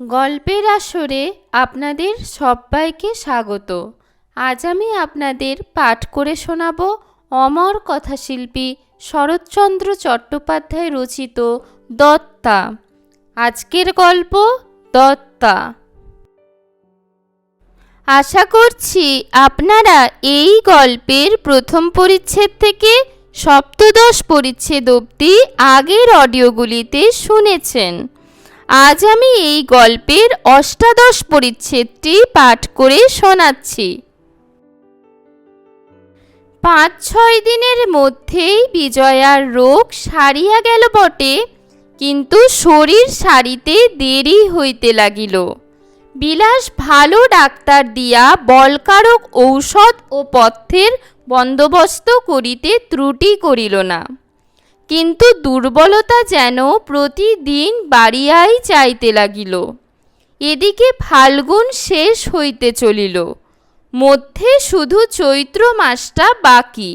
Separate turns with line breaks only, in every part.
গল্পের আসরে আপনাদের সবাইকে স্বাগত। আজ আমি আপনাদের পাঠ করে শোনাব অমর কথাশিল্পী শরৎচন্দ্র চট্টোপাধ্যায় রচিত দত্তা। আজকের গল্প দত্তা। আশা করছি আপনারা এই গল্পের প্রথম পরিচ্ছেদ থেকে সপ্তদশ পরিচ্ছেদ অবধি আগের অডিওগুলিতে শুনেছেন। আজ আমি এই গল্পের অষ্টাদশ পরিচ্ছেদটি পাঠ করে শোনাচ্ছি। 5-6 দিনের মধ্যেই বিজয়ার রোগ সারিয়া গেল বটে, কিন্তু শরীর সারিতে দেরি হইতে লাগিল। বিলাস ভালো ডাক্তার দিয়া বলকারক ঔষধ ও পথ্যের বন্দোবস্ত করিতে ত্রুটি করিল না, কিন্তু দুর্বলতা যেন প্রতিদিন বাড়িয়াই চাইতে লাগিল। এদিকে ফাল্গুন শেষ হইতে চলিল, মধ্যে শুধু চৈত্র মাসটা বাকি।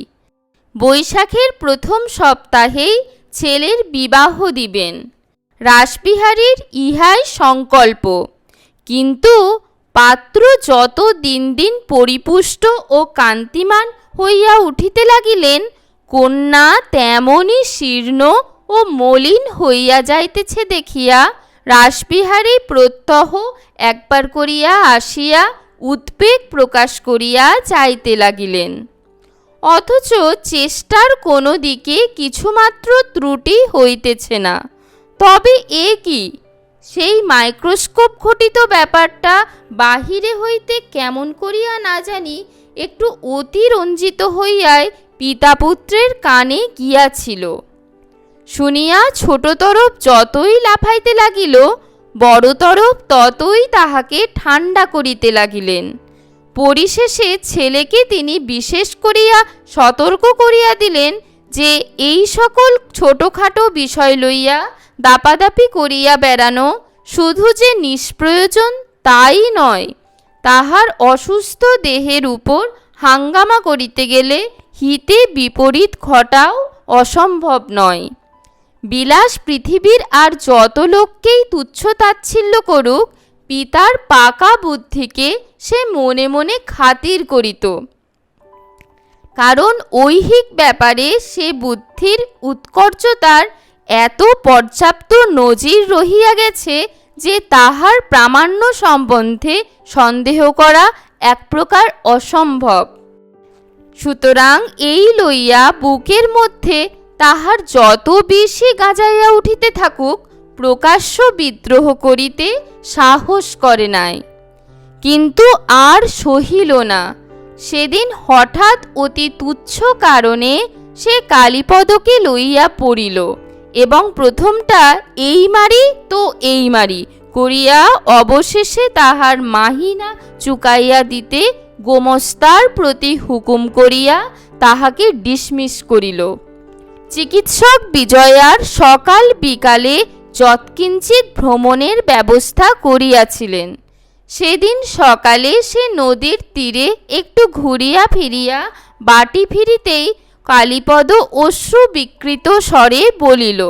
বৈশাখের প্রথম সপ্তাহেই ছেলের বিবাহ দিবেন। রাসবিহারীর ইহাই সংকল্প, কিন্তু পাত্র যত দিন দিন পরিপুষ্ট ও কান্তিমান হইয়া উঠিতে লাগিলেন, কন্যা তেমনি শীর্ণ ও মলিন হইয়া যাইতেছে দেখিয়া রাসবিহারী প্রত্যহ একবার করিয়া আসিয়া উদ্বেগ প্রকাশ করিয়া যাইতে লাগিলেন। অথচ চেষ্টার কোনো দিকে কিছুমাত্র ত্রুটি হইতেছে না। তবে এ কি? সেই মাইক্রোস্কোপ ঘটিত ব্যাপারটা বাহিরে হইতে কেমন করিয়া না জানি একটু অতিরঞ্জিত হইয়াই পিতাপুত্রের কানে গিয়াছিল। শুনিয়া ছোট তরফ যতই লাফাইতে লাগিল, বড় তরফ ততই তাহাকে ঠান্ডা করিতে লাগিলেন। পরিশেষে ছেলেকে তিনি বিশেষ করিয়া সতর্ক করিয়া দিলেন যে এই সকল ছোটোখাটো বিষয় লইয়া দাপাদাপি করিয়া বেড়ানো শুধু যে নিষ্প্রয়োজন তাই নয়, তাহার অসুস্থ দেহের উপর হাঙ্গামা করিতে গেলে হিতে বিপরীত ঘটাও অসম্ভব নয়। বিলাস পৃথিবীর আর যত লোককেই তুচ্ছ তাচ্ছিল্য করুক, পিতার পাকা বুদ্ধিকে সে মনে মনে খাতির করিত, কারণ ঐহিক ব্যাপারে সে বুদ্ধির উৎকর্ষতার এত পর্যাপ্ত নজির রহিয়া গেছে যে তাহার প্রামাণ্য সম্বন্ধে সন্দেহ করা এক প্রকার অসম্ভব। সুতরাং এই লইয়া বুকের মধ্যে তাহার যত বেশি গাজাইয়া উঠিতে থাকুক, প্রকাশ্য বিদ্রোহ করিতে সাহস করে নাই। কিন্তু আর সহিল না। সেদিন হঠাৎ অতি তুচ্ছ কারণে সে কালীপদকে লইয়া পড়িল এবং প্রথমটা এই মারি তো এই মারি করিয়া অবশেষে তাহার মাহিনা চুকাইয়া দিতে গোমস্তার প্রতি হুকুম করিয়া তাহাকে ডিসমিস করিল। চিকিৎসক বিজয়ার সকাল বিকালে যৎকিঞ্চিৎ ভ্রমণের ব্যবস্থা করিয়াছিলেন। সেদিন সকালে সে নদীর তীরে একটু ঘুরিয়া ফিরিয়া বাটি ফিরিতেই কালীপদ অশ্রু বিকৃত স্বরে বলিল,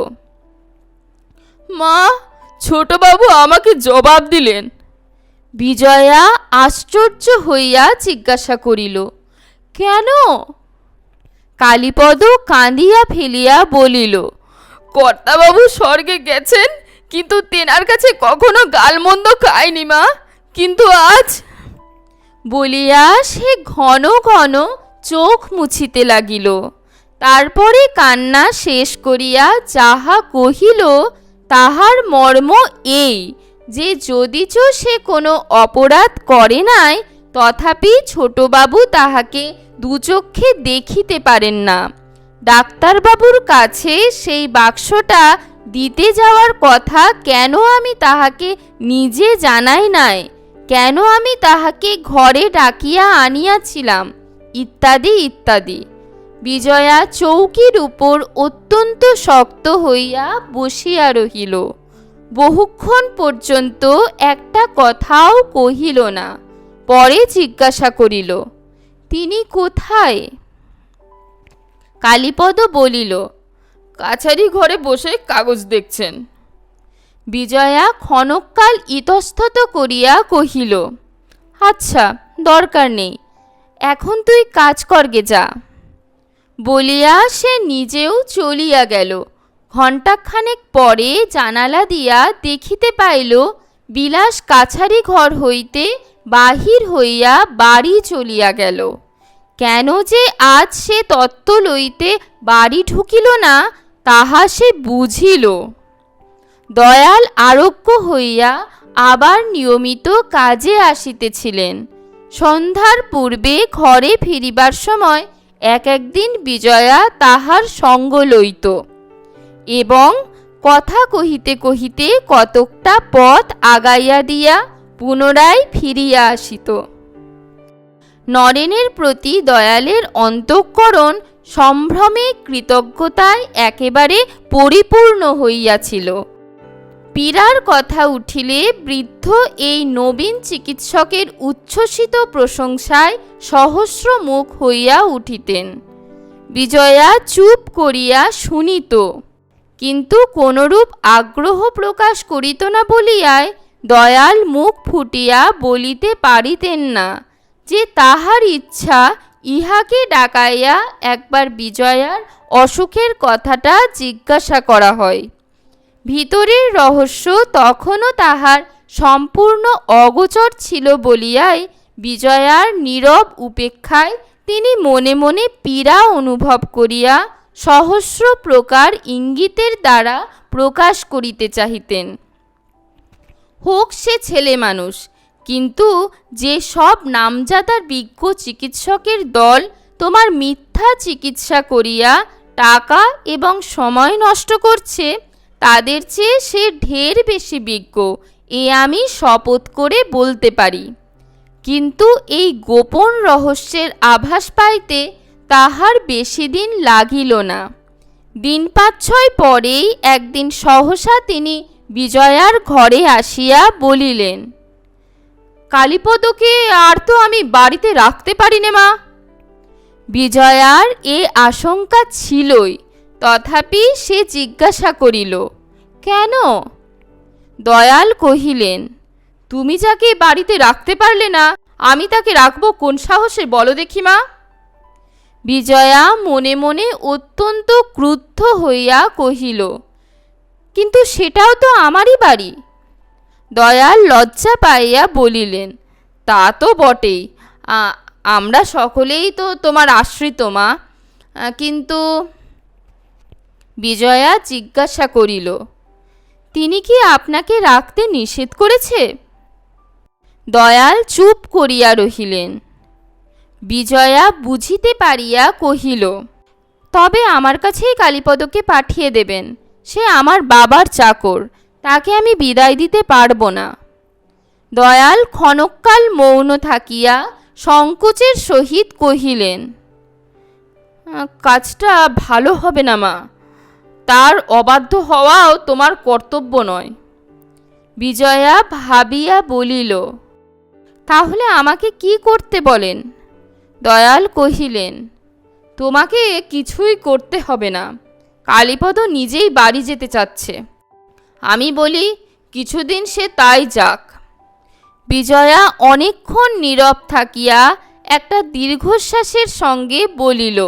মা, ছোটবাবু আমাকে জবাব দিলেন। বিজয়া আশ্চর্য হইয়া জিজ্ঞাসা করিল, কেন? কালীপদ কাঁদিয়া ফেলিয়া বলিল, কর্তাবাবু স্বর্গে গেছেন, কিন্তু তেনার কাছে কখনো গালমন্দ খায়নি মা, কিন্তু আজ। বলিয়া সে ঘন ঘন চোখ মুছিতে লাগিল। তারপরে কান্না শেষ করিয়া যাহা কহিল তাহার মর্ম এই যে যদিচ সে কোনো অপরাধ করে নাই, তথাপি ছোটবাবু তাহাকে দুচক্ষে দেখিতে পারেন না। ডাক্তারবাবুর কাছে সেই বাক্সটা দিতে যাওয়ার কথা কেন আমি তাহাকে নিজে জানাই নাই, কেন আমি তাহাকে ঘরে ডাকিয়া আনিয়াছিলাম, ইত্যাদি ইত্যাদি। বিজয়া চৌকির উপর অত্যন্ত শক্ত হইয়া বসিয়া রহিল। বহুক্ষণ পর্যন্ত একটা কথাও কহিল না। পরে জিজ্ঞাসা করিল, তিনি কোথায়? কালীপদ বলিল, কাছারি ঘরে বসে কাগজ দেখছেন। বিজয়া ক্ষণকাল ইতস্তত করিয়া কহিল, আচ্ছা, দরকার নেই, এখন তুই কাজ করগে যা। বলিয়া সে নিজেও চলিয়া গেল। ঘণ্টাখানেক পরে জানালা দিয়া দেখিতে পাইল বিলাস কাছারি ঘর হইতে বাহির হইয়া বাড়ি চলিয়া গেল। কেন যে আজ সে তত্ত্ব লইতে বাড়ি ঢুকিল না, তাহা সে বুঝিল। দয়াল আরোগ্য হইয়া আবার নিয়মিত কাজে আসিতেছিলেন। সন্ধ্যার পূর্বে ঘরে ফিরিবার সময় একদিন বিজয়া তাহার সঙ্গ লইত এবং কথা কহিতে কহিতে কতকটা পথ আগাইয়া দিয়া পুনরায় ফিরিয়া আসিত। নরেনের প্রতি দয়ালের অন্তঃকরণ সম্ভ্রমে কৃতজ্ঞতায় একেবারে পরিপূর্ণ হইয়াছিল। পীড়ার কথা উঠিলে বৃদ্ধ এই নবীন চিকিৎসকের উচ্ছ্বসিত প্রশংসায় সহস্র মুখ হইয়া উঠিতেন। বিজয়া চুপ করিয়া শুনিত, কিন্তু কোনরূপ আগ্রহ প্রকাশ করিত না বলিয়ায় দয়াল মুখ ফুটিয়া বলিতে পারিতেন না যে তাহার ইচ্ছা ইহাকে ডাকাইয়া একবার বিজয়ার অসুখের কথাটা জিজ্ঞাসা করা হয়। ভিতরের রহস্য তখনও তাহার সম্পূর্ণ অগোচর ছিল বলিয়াই বিজয়ার নীরব উপেক্ষায় তিনি মনে মনে পীড়া অনুভব করিয়া সহস্র প্রকার ইঙ্গিতের দ্বারা প্রকাশ করিতে চাহিতেন। হোক সে ছেলে মানুষ, কিন্তু যে সব নামজাদার বিজ্ঞ চিকিৎসকের দল তোমার মিথ্যা চিকিৎসা করিয়া টাকা এবং সময় নষ্ট করছে, তাদের চেয়ে সে ঢের বেশি বিজ্ঞ, এ আমি শপথ করে বলতে পারি। কিন্তু এই গোপন রহস্যের আভাস পাইতে তাহার বেশি দিন লাগিল না। দিন ৫-৬ পরেই একদিন সহসা তিনি বিজয়ার ঘরে আসিয়া বলিলেন, কালীপদকে আর তো আমি বাড়িতে রাখতে পারি নে মা। বিজয়ার এ আশঙ্কা ছিলই, তথাপি সে জিজ্ঞাসা করিল, কেন? দয়াল কহিলেন, তুমি যাকে বাড়িতে রাখতে পারলে না, আমি তাকে রাখবো কোন সাহসে বলো দেখি মা। বিজয়া মনে মনে অত্যন্ত ক্রুদ্ধ হইয়া কহিল, কিন্তু সেটাও তো আমারই বাড়ি। দয়াল লজ্জা পাইয়া বলিলেন, তা তো বটেই, আমরা সকলেই তো তোমার আশ্রিত মা, কিন্তু। বিজয়া জিজ্ঞাসা করিল, তিনি কি আপনাকে রাখতে নিষেধ করেছে? দয়াল চুপ করিয়া রহিলেন। বিজয়া বুঝিতে পারিয়া কহিল, তবে আমার কাছেই কালীপদকে পাঠিয়ে দেবেন, সে আমার বাবার চাকর, তাকে আমি বিদায় দিতে পারব না। দয়াল ক্ষণকাল মৌন থাকিয়া সংকোচের সহিত কহিলেন, কাজটা ভালো হবে না মা, তার অবাধ্য হওয়াও তোমার কর্তব্য নয়। বিজয়া ভাবিয়া বলিল, তাহলে আমাকে কি করতে বলেন? দয়াল কহিলেন, তোমাকে কিছুই করতে হবে না, কালীপদ নিজেই বাড়ি যেতে চাচ্ছে, আমি বলি কিছুদিন সে তাই যাক। বিজয়া অনেকক্ষণ নীরব থাকিয়া একটা দীর্ঘশ্বাসের সঙ্গে বলিল,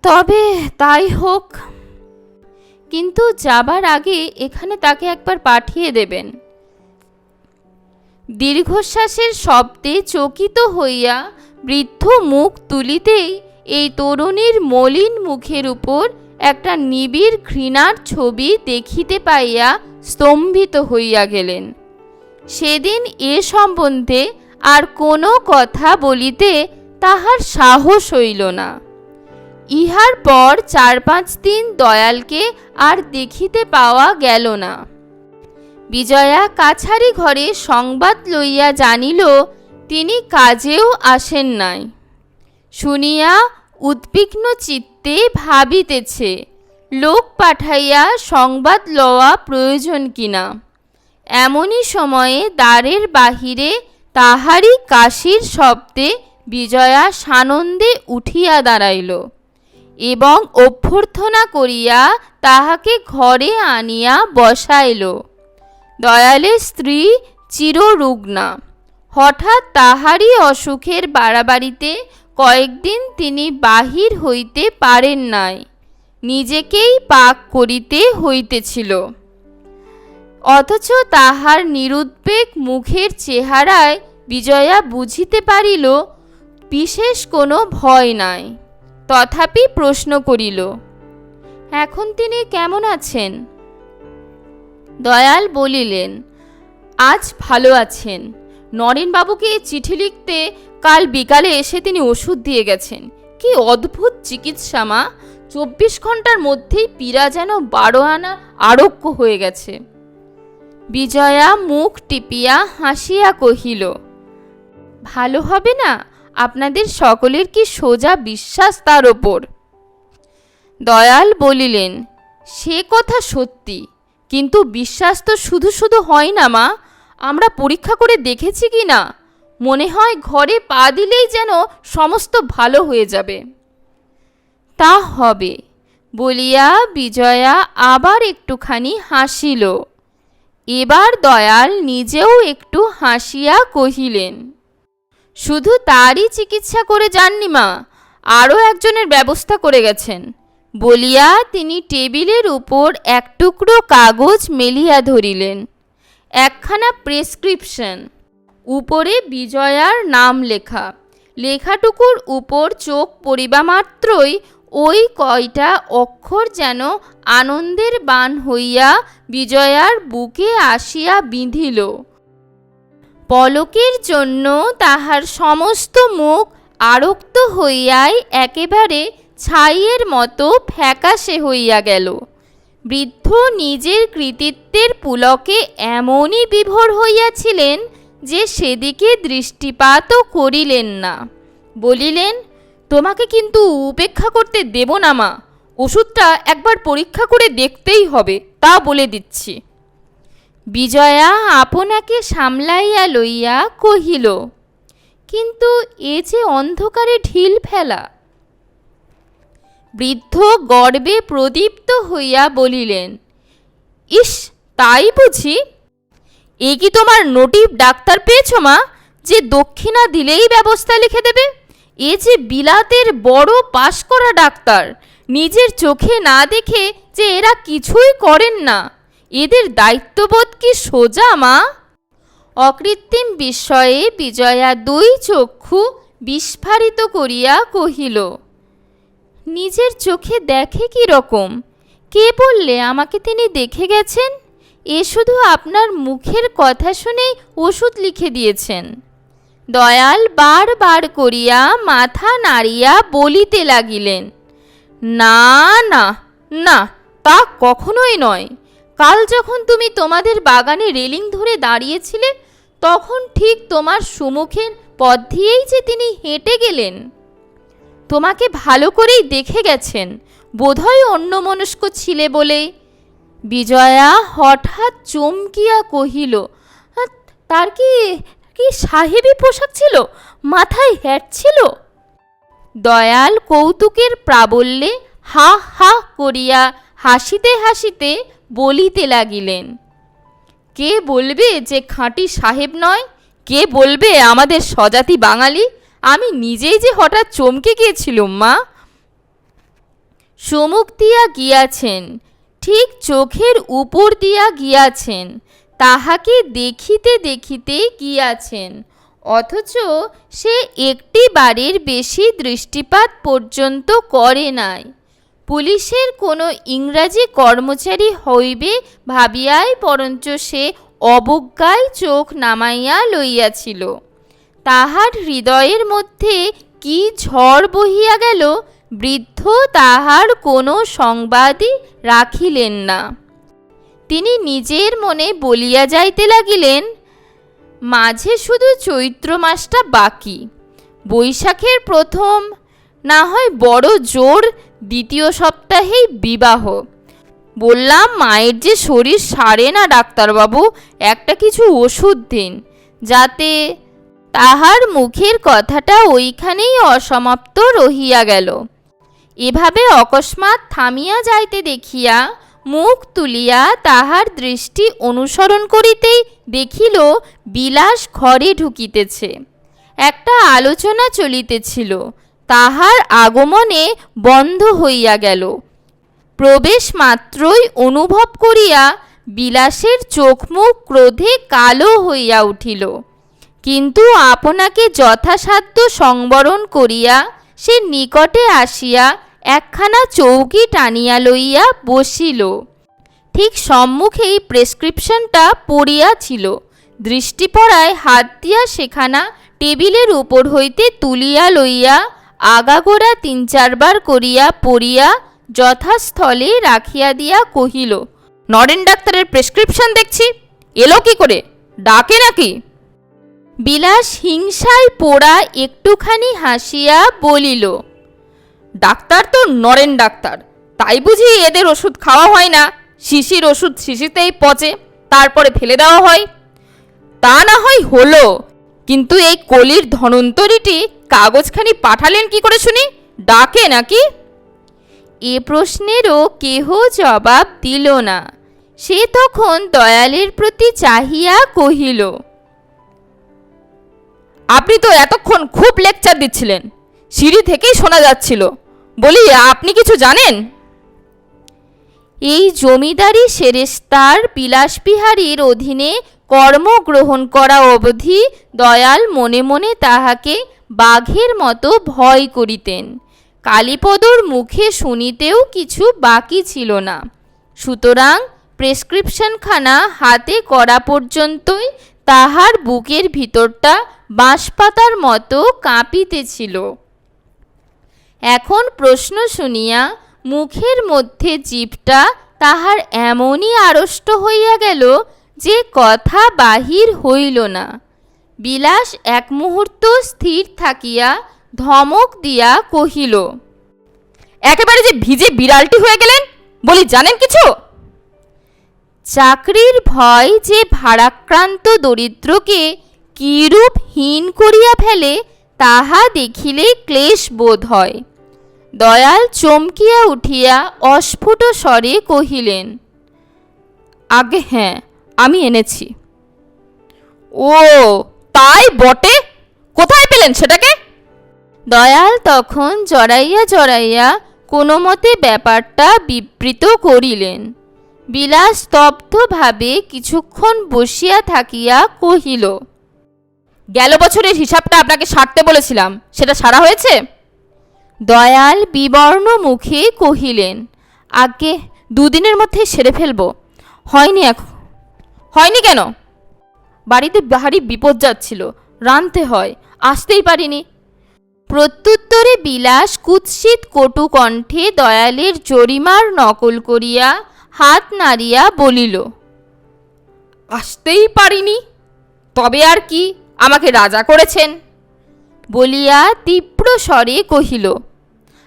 তবে তাই হোক, কিন্তু যাবার আগে এখানে তাকে একবার পাঠিয়ে দেবেন। দীর্ঘশ্বাসের শব্দে চকিত হইয়া বৃদ্ধ মুখ তুলিতেই এই তরুণীর মলিন মুখের উপর একটা নিবিড় ঘৃণার ছবি দেখিতে পাইয়া স্তম্ভিত হইয়া গেলেন। সেদিন এ সম্বন্ধে আর কোনো কথা বলিতে তাহার সাহস হইল না। ইহার পর ৪-৫ দিন দয়ালকে আর দেখিতে পাওয়া গেল না। বিজয়া কাছারি ঘরে সংবাদ লইয়া জানিল তিনি কাজেও আসেন নাই। শুনিয়া উদ্বিগ্ন চিত্তে ভাবিতেছে লোক পাঠাইয়া সংবাদ লওয়া প্রয়োজন কিনা। এমনই সময়ে দ্বারের বাহিরে তাহারই কাশির শব্দে বিজয়া সানন্দে উঠিয়া দাঁড়াইল এবং অভ্যর্থনা করিয়া তাহাকে ঘরে আনিয়া বসাইল। দয়ালের স্ত্রী চিররুগ্না। হঠাৎ তাহারই অসুখের বাড়াবাড়িতে কয়েকদিন তিনি বাহির হইতে পারেন নাই, নিজেকেই পাক করিতে হইতেছিল। অথচ তাহার নিরুদ্বেগ মুখের চেহারায় বিজয়া বুঝিতে পারিল বিশেষ কোনো ভয় নাই। তথাপি প্রশ্ন করিল, এখন তিনি কেমন আছেন? দয়াল বলিলেন, আজ ভালো আছেন। নরেনবাবুকে চিঠি লিখতে কাল বিকালে এসে তিনি ওষুধ দিয়ে গেছেন। কি অদ্ভুত চিকিৎসা মা! 24 ঘন্টার মধ্যেই পীড়া যেন 12 আনা আরোগ্য হয়ে গেছে। বিজয়া মুখ টিপিয়া হাসিয়া কহিল, ভালো হবে না? আপনাদের সকলের কি সোজা বিশ্বাস তার ওপর? দয়াল বলিলেন, সে কথা সত্যি, কিন্তু বিশ্বাস তো শুধু শুধু হয় না মা। আমরা পরীক্ষা করে দেখেছি কি না, মনে হয় ঘরে পা দিলেই যেন সমস্ত ভালো হয়ে যাবে। তা হবে বলিয়া বিজয়া আবার একটুখানি হাসিল। এবার দয়াল নিজেও একটু হাসিয়া কহিলেন, শুধু তারই চিকিৎসা করে যাননি মা, আরও একজনের ব্যবস্থা করে গেছেন। বলিয়া তিনি টেবিলের উপর এক টুকরো কাগজ মেলিয়া ধরিলেন। একখানা প্রেসক্রিপশন, উপরে বিজয়ার নাম লেখা। লেখাটুকুর উপর চোখ পড়িবা মাত্রই ওই কয়টা অক্ষর যেন আনন্দের বাণ হইয়া বিজয়ার বুকে আসিয়া বিঁধিল। পলকের জন্য তাহার সমস্ত মুখ আরক্ত হইয়াই একেবারে ছাইয়ের মতো ফ্যাকাশে হইয়া গেল। বৃদ্ধ নিজের কৃতিত্বের পুলকে এমনই বিভোর হইয়াছিলেন যে সেদিকে দৃষ্টিপাতও করিলেন না। বলিলেন, তোমাকে কিন্তু উপেক্ষা করতে দেব না মা। ওষুধটা একবার পরীক্ষা করে দেখতেই হবে, তা বলে দিচ্ছি। বিজয়া আপনাকে সামলাইয়া লইয়া কহিল, কিন্তু এ যে অন্ধকারে ঢিল ফেলা। বৃদ্ধ গর্বে প্রদীপ্ত হইয়া বলিলেন, ইস, তাই বুঝি? এ কি তোমার নোটিভ ডাক্তার পেয়েছ মা, যে দক্ষিণা দিলেই ব্যবস্থা লিখে দেবে? এ যে বিলাতের বড় পাশ করা ডাক্তার, নিজের চোখে না দেখে যে এরা কিছুই করেন না। এদের দায়িত্ববোধ কি সোজা মা? অকৃত্রিম বিস্ময়ে বিজয়া 2 চক্ষু বিস্ফারিত করিয়া কহিল, নিজের চোখে দেখে কি রকম? কে বললে আমাকে তিনি দেখে গেছেন? এ শুধু আপনার মুখের কথা শুনেই ওষুধ লিখে দিয়েছেন। দয়াল বারবার করিয়া মাথা নাড়িয়া বলিতে লাগিলেন, না না না, তা কখনোই নয়। কাল যখন তুমি তোমাদের বাগানে রেলিং ধরে দাঁড়িয়েছিলে, তখন ঠিক তোমার সুমুখের পথ দিয়েই যে তিনি হেঁটে গেলেন। তোমাকে ভালো করেই দেখে গেছেন, বোধহয় অন্যমনস্ক ছিলে বলে। বিজয়া হঠাৎ চমকিয়া কহিল, তার কি সাহেবী পোশাক ছিল? মাথায় হ্যাট ছিল? দয়াল কৌতুকের প্রাবল্যে হা হা করিয়া হাসিতে হাসিতে বলিতে লাগিলেন, কে বলবে যে খাঁটি সাহেব নয়? কে বলবে আমাদের স্বজাতি বাঙালি? আমি নিজেই যে হঠাৎ চমকে গিয়েছিলুম মা। সমুখ দিয়া গিয়াছেন, ঠিক চোখের উপর দিয়া গিয়াছেন, তাহাকে দেখিতে দেখিতে গিয়াছেন, অথচ সে একটি বারের বেশি দৃষ্টিপাত পর্যন্ত করে নাই। পুলিশের কোনো ইংরাজি কর্মচারী হইবে ভাবিয়াই বরঞ্চ সে অবজ্ঞায় চোখ নামাইয়া লইয়াছিল। তাহার হৃদয়ের মধ্যে কি ঝড় বহিয়া গেল, বৃদ্ধ তাহার কোনো সংবাদই রাখিলেন না। তিনি নিজের মনে বলিয়া যাইতে লাগিলেন, মাঝে শুধু চৈত্র মাসটা বাকি, বৈশাখের প্রথম, না হয় বড় জোর 2য় সপ্তাহেই বিবাহ। বললাম, মায়ের যে শরীর সারে না ডাক্তারবাবু, একটা কিছু ওষুধ দিন যাতে। তাহার মুখের কথাটা ওইখানেই অসমাপ্ত রহিয়া গেল। এভাবে অকস্মাৎ থামিয়া যাইতে দেখিয়া মুখ তুলিয়া তাহার দৃষ্টি অনুসরণ করিতেই দেখিল বিলাস ঘরে ঢুকিতেছে। একটা আলোচনা চলিতেছিল, তাহার আগমনে বন্ধ হইয়া গেল। প্রবেশ মাত্রই অনুভব করিয়া বিলাসের চোখ মুখ ক্রোধে কালো হইয়া উঠিল, কিন্তু আপনাকে যথাসাধ্য সংবরণ করিয়া সে নিকটে আসিয়া একখানা চৌকি টানিয়া লইয়া বসিল। ঠিক সম্মুখেই প্রেসক্রিপশনটা পড়িয়াছিল। দৃষ্টি পড়ায় হাত দিয়া সেখানা টেবিলের উপর হইতে তুলিয়া লইয়া আগাগোড়া ৩-৪ বার করিয়া পড়িয়া যথাস্থলে রাখিয়া দিয়া কহিল, নরেন ডাক্তারের প্রেসক্রিপশন দেখছি, এলো কি করে? ডাকে নাকি? বিলাস হিংসায় পোড়া একটুখানি হাসিয়া বলিল, ডাক্তার তো নরেন ডাক্তার, তাই বুঝি এদের ওষুধ খাওয়া হয় না? শিশির ওষুধ শিশিতেই পচে, তারপরে ফেলে দেওয়া হয়। তা না হয় হলো, কিন্তু এই কলির ধনন্তরীটি কাগজখানি পাঠালেন কি করে শুনি? ডাকে নাকি? এ প্রশ্নেরও কেহ জবাব দিল না। সে তখন দয়ালের প্রতি চাহিয়া কহিল, আপনি তো এতক্ষণ খুব লেকচার দিচ্ছিলেন, সিঁড়ি থেকেই শোনা যাচ্ছিল। বলি, আপনি কিছু জানেন? এই জমিদারি সেরেস্তার বিলাসবিহারীর অধীনে কর্মগ্রহণ করা অবধি দয়াল মনে মনে তাহাকে বাঘের মতো ভয় করিতেন। কালীপদর মুখে শুনিতেও কিছু বাকি ছিল না। সুতরাং প্রেসক্রিপশনখানা হাতে করা পর্যন্তই তাহার বুকের ভিতরটা বাঁশপাতার মতো কাঁপিতেছিল। এখন প্রশ্ন শুনিয়া মুখের মধ্যে জিভটা তাহার এমনই আড়ষ্ট হইয়া গেল যে কথা বাহির হইল না। বিলাস এক মুহূর্ত স্থির থাকিয়া ধমক দিয়া কহিল, একেবারে যে ভিজে বিড়ালটি হয়ে গেলেন, বলি জানেন কিছু? চাকরির ভয় যে ভারাক্রান্ত দরিদ্রকে কিরূপ হীন করিয়া ফেলে তাহা দেখিলে ক্লেশ বোধ হয়। দয়াল চমকিয়া উঠিয়া অস্ফুট স্বরে কহিলেন, আগে হ্যাঁ, আমি এনেছি। ও তাই বটে, কোথায় পেলেন সেটাকে? দয়াল তখন জড়াইয়া জড়াইয়া কোনো মতে ব্যাপারটা বিবৃত করিলেন। বিলাস স্তব্ধভাবে কিছুক্ষণ বসিয়া থাকিয়া কহিল, গেল বছরের হিসাবটা আপনাকে সারতে বলেছিলাম, সেটা সারা হয়েছে? দয়াল বিবর্ণ মুখে কহিলেন, আগে 2 দিনের মধ্যে সেরে ফেলব। হয়নি এখন। হয়নি কেন? বাড়িতে ভারী বিপদ যাচ্ছিল, রাঁধতে হয়, আসতেই পারিনি। প্রত্যুত্তরে বিলাস কুৎসিত কটু কণ্ঠে দয়ালের জরিমার নকল করিয়া হাত নাড়িয়া বলিল, আসতেই পারিনি? তবে আর কি, আমাকে রাজা করেছেন? বলিয়া তীব্র স্বরে কহিল,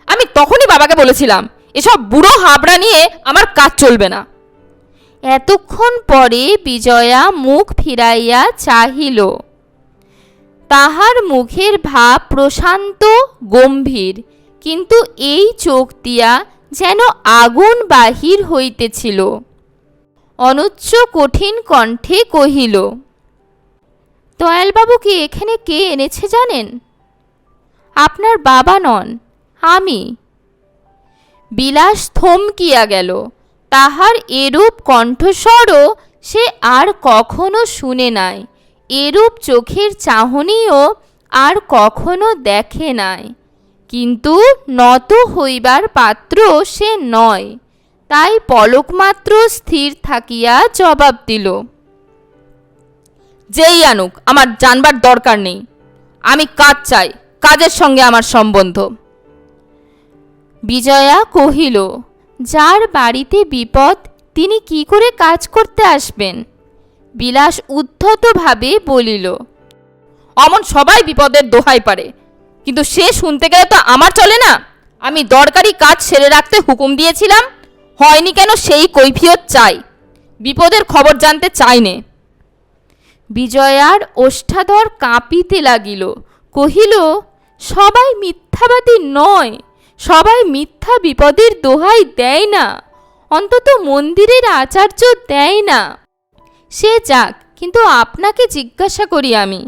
আমি তখনই বাবাকে বলেছিলাম এসব বুড়ো হাবড়া নিয়ে আমার কাজ চলবে না। এতক্ষণ পরে বিজয়া মুখ ফিরাইয়া চাহিল। তাহার মুখের ভাব প্রশান্ত গম্ভীর, কিন্তু এই চোখ দিয়া যেন আগুন বাহির হইতেছিল। অনুচ্চ কঠিন কণ্ঠে কহিল, দয়ালবাবুকে এখানে কে এনেছে জানেন? আপনার বাবা নন, আমি। বিলাস থমকিয়া গেল। তাহার এরূপ কণ্ঠস্বরও সে আর কখনো শুনে নাই, এরূপ চোখের চাহনিও আর কখনো দেখে নাই। কিন্তু নত হইবার পাত্র সে নয়, তাই পলকমাত্র স্থির থাকিয়া জবাব দিল, যেই আনুক আমার জানবার দরকার নেই, আমি কাজ চাই, কাজের সঙ্গে আমার সম্বন্ধ। বিজয়া কহিল, যার বাড়িতে বিপদ তিনি কি করে কাজ করতে আসবেন? বিলাস উদ্ধতভাবে বলিল, অমন সবাই বিপদের দোহাই পারে, কিন্তু সে শুনতে গেলে তো আমার চলে না। আমি দরকারি কাজ সেরে রাখতে হুকুম দিয়েছিলাম, হয়নি কেন সেই কৈফিয়ত চাই, বিপদের খবর জানতে চাইনে। বিজয়ার ওষ্ঠাধর কাঁপিতে লাগিল। কহিল, সবাই মিথ্যাবাদী নয়, সবাই মিথ্যা বিপদের দোহাই দেয় না, অন্তত মন্দিরের আচার্য দেয় না। সে যাক, কিন্তু আপনাকে জিজ্ঞাসা করি আমি,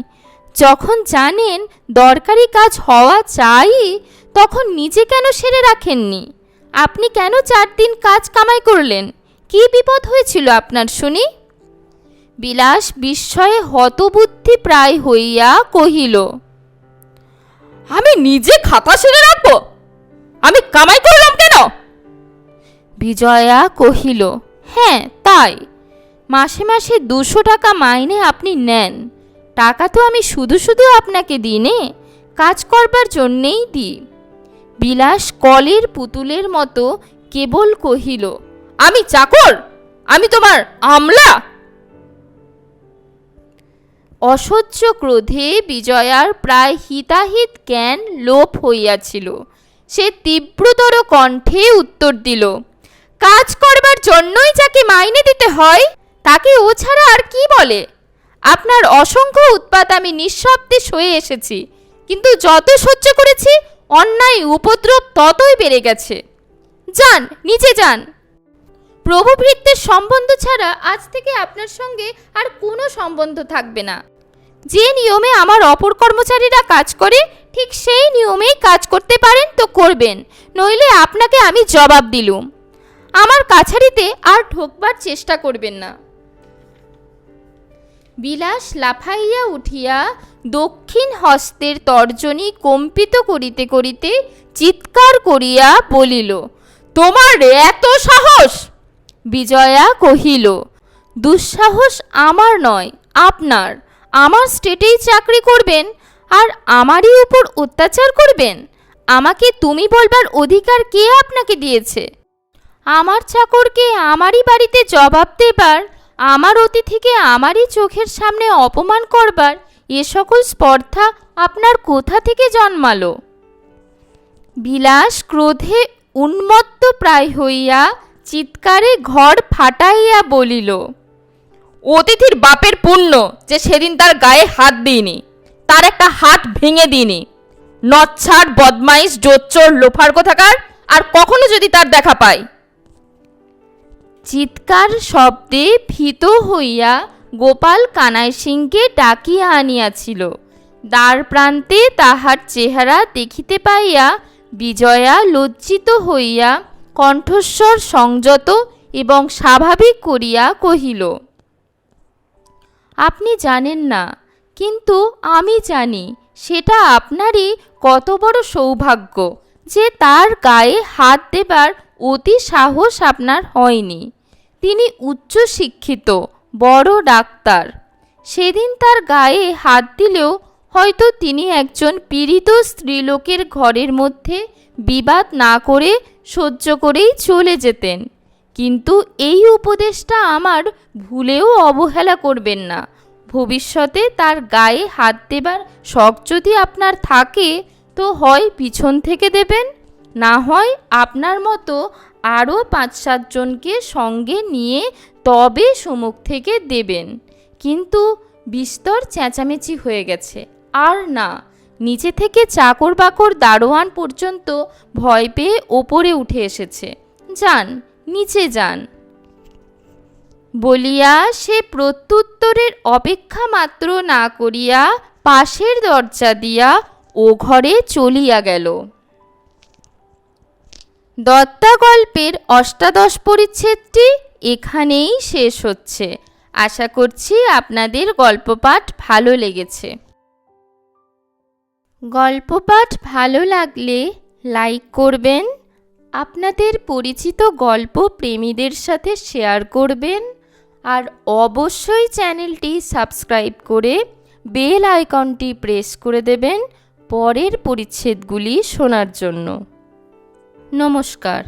যখন জানেন দরকারি কাজ হওয়া চাই, তখন নিজে কেন সেরে রাখেননি? আপনি কেন 4 দিন কাজ কামাই করলেন? কি বিপদ হয়েছিল আপনার শুনি? বিলাস বিস্ময়ে হতবুদ্ধি প্রায় হইয়া কহিল, আমি নিজে খাতা সেরে রাখবো? আমি কামাই করলাম কেন? বিজয়া কহিল, হ্যাঁ তাই। মাসে মাসে 200 টাকা মাইনে আপনি নেন। টাকা তো আমি শুধু শুধু আপনাকে দিই নে, কাজ করবার জন্যেই দিই। বিলাস কলের পুতুলের মতো কেবল কহিল, আমি চাকর? আমি তোমার আমলা? অসহ্য ক্রোধে বিজয়ার প্রায় হিতাহিত জ্ঞান লোপ হইয়াছিল। সে তীব্রতর কণ্ঠে উত্তর দিল, কাজ করবার জন্যই যাকে মাইনে দিতে হয় তাকে ও ছাড়া আর কি বলে? আপনার অসংখ্য উৎপাত আমি নিঃশব্দে সয়ে এসেছি, কিন্তু যত সহ্য করেছি অন্যায় উপদ্রব ততই বেড়ে গেছে। যান, নিচে যান। প্রভুভৃত্যের সম্বন্ধ ছাড়া আজ থেকে আপনার সঙ্গে আর কোনো সম্বন্ধ থাকবে না। যে নিয়মে আমার অপর কর্মচারীরা কাজ করে ঠিক সেই নিয়মেই কাজ করতে পারেন তো করবেন, নইলে আপনাকে আমি জবাব দিলুম। আমার কাছারিতে আর ঢোকবার চেষ্টা করবেন না। বিলাস লাফাইয়া উঠিয়া দক্ষিণ হস্তের তর্জনী কম্পিত করিতে করিতে চিৎকার করিয়া বলিল, তোমার এত সাহস? বিজয়া কহিল, দুঃসাহস আমার নয়, আপনার। আমার স্টেটেই চাকরি করবেন আর আমারই উপর অত্যাচার করবেন? আমাকে তুমি বলবার অধিকার কে আপনাকে দিয়েছে? আমার চাকরকে আমারই বাড়িতে জবাব দেবার, আমার অতিথিকে আমারই চোখের সামনে অপমান করবার এ সকল স্পর্ধা আপনার কোথা থেকে জন্মালো? বিলাস ক্রোধে উন্মত্ত প্রায় হইয়া চিৎকারে ঘর ফাটাইয়া বলিল, অতিথির বাপের পুণ্য যে সেদিন তার গায়ে হাত দিইনি, তার একটা হাত ভেঙে দিইনি। নচ্ছাড়, বদমাইশ, জোচ্চোর, লোফার কোথাকার, আর কখনো যদি তার দেখা পাই। চিৎকার শব্দে ভীত হইয়া গোপাল কানাই সিংকে ডাকিয়া আনিয়াছিল। দ্বার প্রান্তে তাহার চেহারা দেখিতে পাইয়া বিজয়া লজ্জিত হইয়া কণ্ঠস্বর সংযত এবং স্বাভাবিক করিয়া কহিল, আপনি জানেন না, কিন্তু আমি জানি সেটা আপনারই কত বড় সৌভাগ্য যে তার গায়ে হাত দেবার অতি সাহস আপনার হয়নি। তিনি উচ্চ শিক্ষিত, বড় ডাক্তার। সেদিন তার গায়ে হাত দিলেও হয়তো তিনি একজন পীড়িত স্ত্রীলোকের ঘরের মধ্যে বিবাদ না করে সহ্য করেই চলে যেতেন। কিন্তু এই উপদেশটা আমার ভুলেও অবহেলা করবেন না। ভবিষ্যতে তার গায়ে হাত দেবার শখ যদি আপনার থাকে তো হয় পিছন থেকে দেবেন, না হয় আপনার মতো আরও 5-7 জনকে সঙ্গে নিয়ে তবে সম্মুখ থেকে দেবেন। কিন্তু বিস্তর চেঁচামেচি হয়ে গেছে, আর না। নিচে থেকে চাকর বাকর দারোয়ান পর্যন্ত ভয় পেয়ে ওপরে উঠে এসেছে। যান, নিচে যান। বলিয়া সে প্রত্যুত্তরের অপেক্ষা মাত্র না করিয়া পাশের দরজা দিয়া ও ঘরে চলিয়া গেল। দত্তা গল্পের ৮ পরিচ্ছেদটি এখানেই শেষ হচ্ছে। আশা করছি আপনাদের গল্পপাঠ ভালো লেগেছে। গল্পপাঠ ভালো লাগলে লাইক করবেন, আপনাদের পরিচিত গল্প প্রেমীদের সাথে শেয়ার করবেন, আর অবশ্যই চ্যানেলটি সাবস্ক্রাইব করে বেল আইকনটি প্রেস করে দেবেন পরের পরিচ্ছেদগুলি শোনার জন্য। নমস্কার।